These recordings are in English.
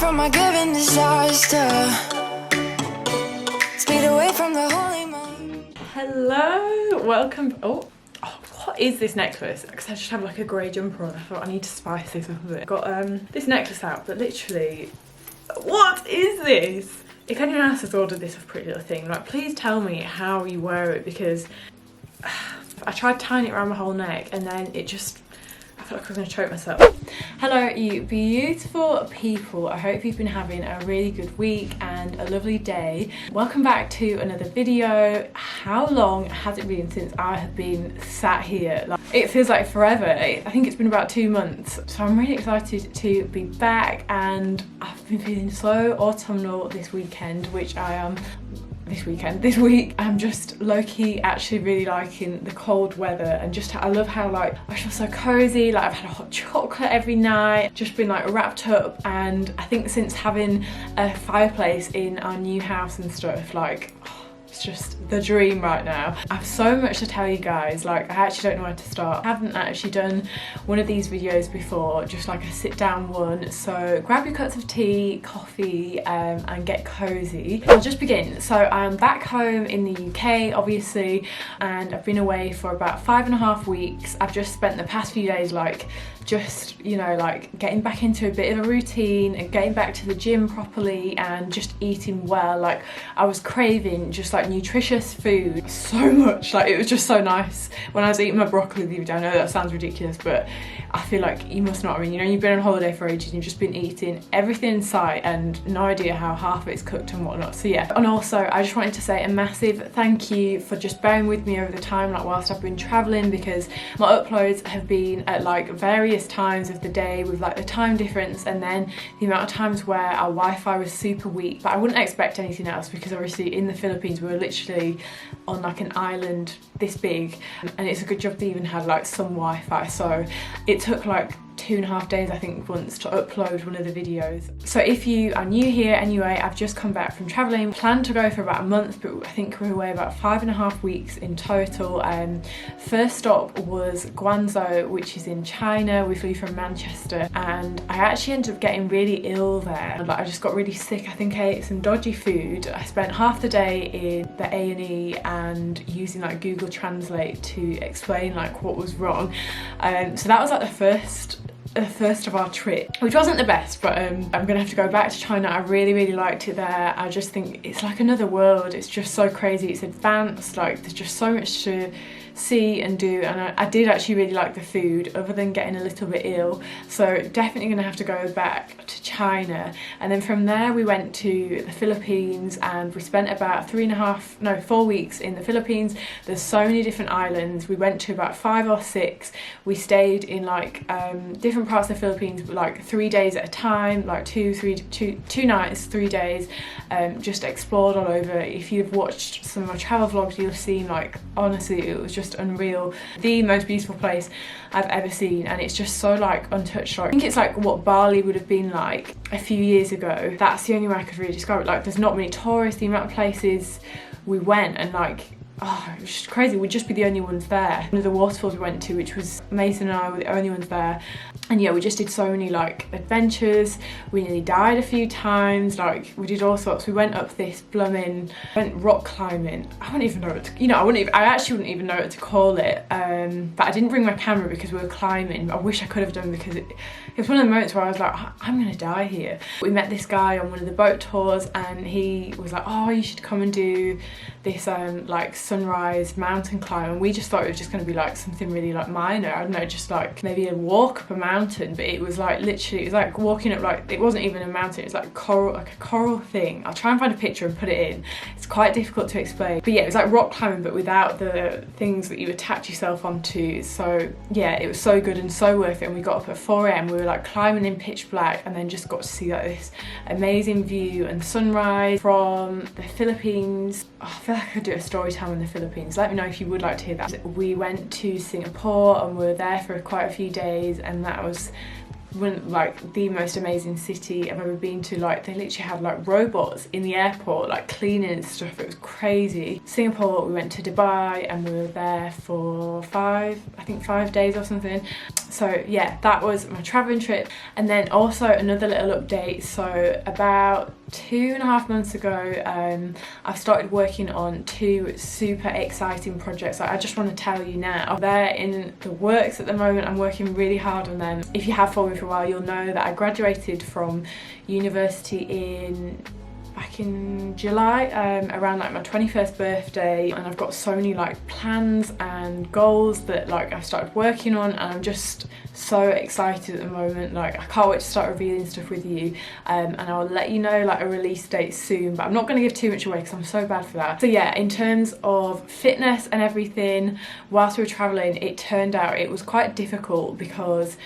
from my given disaster. Speed away from the holy moon. Hello, welcome. Oh, what is this necklace? Because I just have like a grey jumper on. I thought I need to spice this up a bit. Got this necklace out, but literally, what is this? If anyone else has ordered this off Pretty Little Thing, like please tell me how you wear it, because I tried tying it around my whole neck and then it just, I felt like I was going to choke myself. Hello you beautiful people, I hope you've been having a really good week and a lovely day. Welcome back to another video. How long has it been since I have been sat here? Like, it feels like forever. I think it's been about 2 months, so I'm really excited to be back, and I've been feeling so autumnal this weekend, which I am this week I'm just low-key actually really liking the cold weather, and just I love how like I feel so cozy, like I've had a hot chocolate every night, just been like wrapped up. And I think since having a fireplace in our new house and stuff, like it's just the dream right now. I have so much to tell you guys, like I actually don't know where to start. I haven't actually done one of these videos before, just like a sit down one, so grab your cups of tea, coffee, and get cozy. I'll just begin. So I'm back home in the UK obviously, and I've been away for about 5.5 weeks. I've just spent the past few days like just, you know, like getting back into a bit of a routine and getting back to the gym properly and just eating well. Like I was craving just like nutritious food so much, like it was just so nice when I was eating my broccoli the other day. I know that sounds ridiculous, but I feel like you must not. I mean, you know, you've been on holiday for ages and you've just been eating everything in sight and no idea how half of it's cooked and whatnot. So yeah, and also I just wanted to say a massive thank you for just bearing with me over the time, like whilst I've been traveling, because my uploads have been at like various times of the day with like the time difference, and then the amount of times where our Wi-Fi was super weak. But I wouldn't expect anything else, because obviously in the Philippines we were literally on like an island this big, and it's a good job they even had like some Wi-Fi. So it took like 2.5 days I think once to upload one of the videos. So if you are new here anyway, I've just come back from travelling, planned to go for about a month, but I think we're away about 5.5 weeks in total. First stop was Guangzhou, which is in China. We flew from Manchester, and I actually ended up getting really ill there. Like I just got really sick. I think I ate some dodgy food. I spent half the day in the A&E and using like Google Translate to explain like what was wrong. So that was like the first of our trip, which wasn't the best, but I'm gonna have to go back to China. I really liked it there. I just think it's like another world. It's just so crazy, it's advanced, like there's just so much to see and do, and I did actually really like the food, other than getting a little bit ill. So definitely gonna have to go back to China. And then from there we went to the Philippines, and we spent about 4 weeks in the Philippines. There's so many different islands. We went to about 5 or 6. We stayed in like different parts of the Philippines, like 3 days at a time, like two nights, 3 days. Just explored all over. If you've watched some of my travel vlogs, you'll have seen like honestly it was just unreal. The most beautiful place I've ever seen, and it's just so like untouched. Like I think it's like what Bali would have been like a few years ago. That's the only way I could really describe it. Like there's not many tourists. The amount of places we went, and like it was just crazy. We'd just be the only ones there. One of the waterfalls we went to, which was Mason and I were the only ones there, and yeah, we just did so many like adventures. We nearly died a few times, like we did all sorts. We went up this went rock climbing. I wouldn't even know what to, you know, I actually wouldn't even know what to call it. But I didn't bring my camera because we were climbing. I wish I could have done, because it was one of the moments where I was like, I'm gonna die here. We met this guy on one of the boat tours, and he was like, oh, you should come and do this like sunrise mountain climb. And we just thought it was just going to be like something really like minor, I don't know, just like maybe a walk up a mountain. But it was like literally, it was like walking up, like it wasn't even a mountain, it was like a coral thing. I'll try and find a picture and put it in. It's quite difficult to explain, but yeah, it was like rock climbing but without the things that you attach yourself onto. So yeah, it was so good and so worth it. And we got up at 4 AM, we were like climbing in pitch black, and then just got to see like this amazing view and sunrise from the Philippines. Oh, I feel like I could do a story time in the Philippines. Let me know if you would like to hear that. We went to Singapore and we were there for quite a few days, and that was like the most amazing city I've ever been to. Like they literally had like robots in the airport like cleaning and stuff. It was crazy. Singapore, we went to Dubai and we were there for 5 days or something. So yeah, that was my traveling trip. And then also another little update. So about 2.5 months ago, I've started working on 2 super exciting projects. Like, I just want to tell you now, they're in the works at the moment. I'm working really hard on them. If you have followed me for a while, you'll know that I graduated from university back in July, around like my 21st birthday, and I've got so many like plans and goals that like I've started working on, and I'm just so excited at the moment. Like I can't wait to start revealing stuff with you, and I'll let you know like a release date soon, but I'm not going to give too much away because I'm so bad for that. So yeah, in terms of fitness and everything, whilst we were traveling, it turned out it was quite difficult because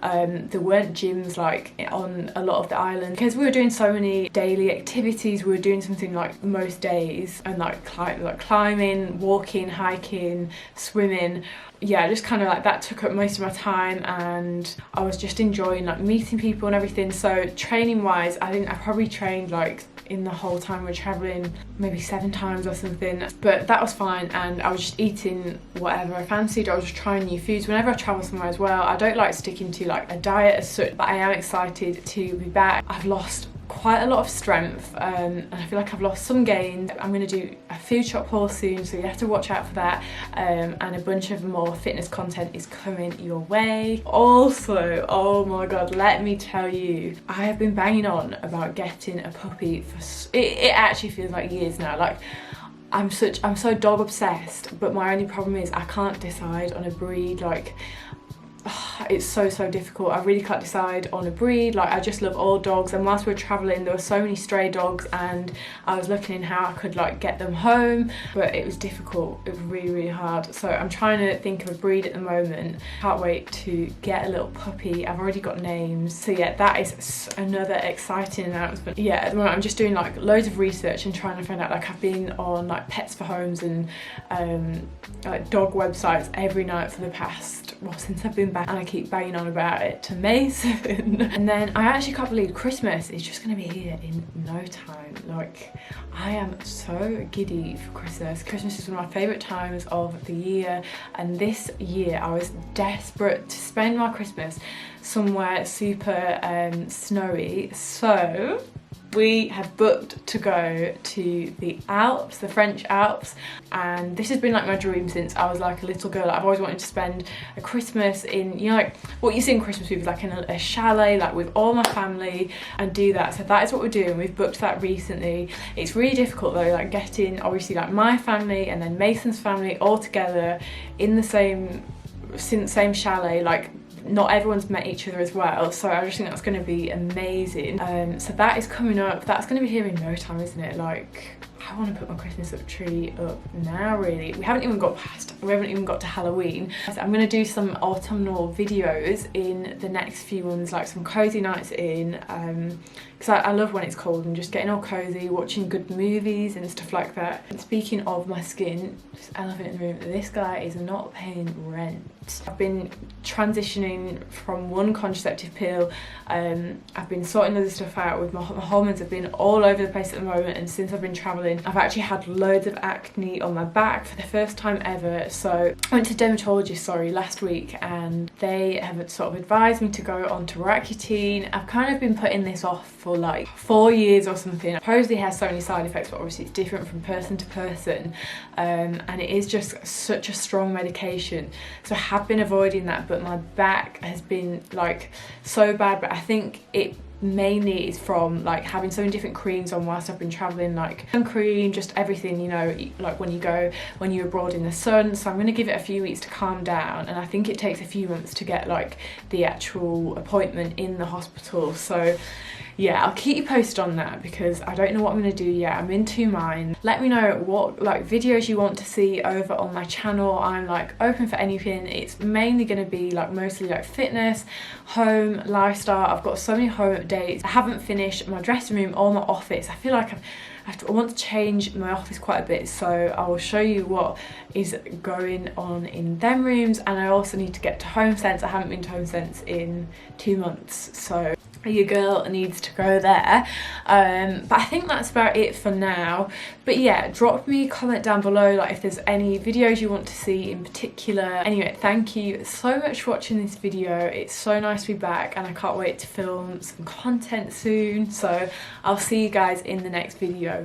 there weren't gyms like on a lot of the island, because we were doing so many daily activities. We were doing something like most days, and like climbing, walking, hiking, swimming. Yeah, just kind of like that took up most of my time, and I was just enjoying like meeting people and everything. So training wise, I think I probably trained like in the whole time we were traveling maybe 7 times or something, but that was fine. And I was just eating whatever I fancied. I was just trying new foods whenever I travel somewhere as well. I don't like sticking to like a diet as such, but I am excited to be back. I've lost quite a lot of strength, and I feel like I've lost some gains. I'm going to do a food shop haul soon, so you have to watch out for that, and a bunch of more fitness content is coming your way. Also, oh my god, let me tell you, I have been banging on about getting a puppy for it actually feels like years now. Like I'm so dog obsessed, but my only problem is I can't decide on a breed. Like it's so difficult. I really can't decide on a breed. Like I just love all dogs, and whilst we were traveling there were so many stray dogs, and I was looking in how I could like get them home, but it was difficult. It was really hard. So I'm trying to think of a breed at the moment. Can't wait to get a little puppy. I've already got names. So yeah, that is another exciting announcement. Yeah, at the moment I'm just doing like loads of research and trying to find out. Like I've been on like Pets for Homes and like dog websites every night for the past, well, since I've been back, and I keep banging on about it to Mason. And then I actually can't believe Christmas is just going to be here in no time. Like I am so giddy for Christmas. Christmas is one of my favourite times of the year, and this year I was desperate to spend my Christmas somewhere super snowy. So we have booked to go to the Alps, the French Alps, and this has been like my dream since I was like a little girl. I've always wanted to spend a Christmas in, you know, like what you see in Christmas movies, like in a chalet, like with all my family, and do that. So that is what we're doing. We've booked that recently. It's really difficult though, like getting obviously like my family and then Mason's family all together in the same chalet. Like not everyone's met each other as well, so I just think that's going to be amazing. So that is coming up. That's going to be here in no time, isn't it? Like I want to put my Christmas tree up now, really. We haven't even got to Halloween. So I'm going to do some autumnal videos in the next few ones, like some cozy nights in, because I love when it's cold and just getting all cozy, watching good movies and stuff like that. And speaking of my skin, just elephant in the room, this guy is not paying rent. I've been transitioning from one contraceptive pill. I've been sorting other stuff out with my hormones have been all over the place at the moment, and since I've been traveling I've actually had loads of acne on my back for the first time ever. So I went to a dermatologist last week, and they have sort of advised me to go on to Roaccutane. I've kind of been putting this off for like 4 years or something. It supposedly has so many side effects, but obviously it's different from person to person, and it is just such a strong medication. So I have been avoiding that, but my back has been like so bad. But I think it mainly is from like having so many different creams on whilst I've been traveling, like sun cream, just everything, you know, like when you're abroad in the sun. So I'm going to give it a few weeks to calm down, and I think it takes a few months to get like the actual appointment in the hospital. So yeah, I'll keep you posted on that because I don't know what I'm going to do yet. I'm in two minds. Let me know what like videos you want to see over on my channel. I'm like open for anything. It's mainly going to be like mostly like fitness, home, lifestyle. I've got so many home updates. I haven't finished my dressing room or my office. I feel like I want to change my office quite a bit, so I will show you what is going on in them rooms. And I also need to get to Home Sense. I haven't been to Home Sense in 2 months, so your girl needs to go there. But I think that's about it for now. But yeah, drop me a comment down below, like if there's any videos you want to see in particular. Anyway, thank you so much for watching this video. It's so nice to be back, and I can't wait to film some content soon. So I'll see you guys in the next video.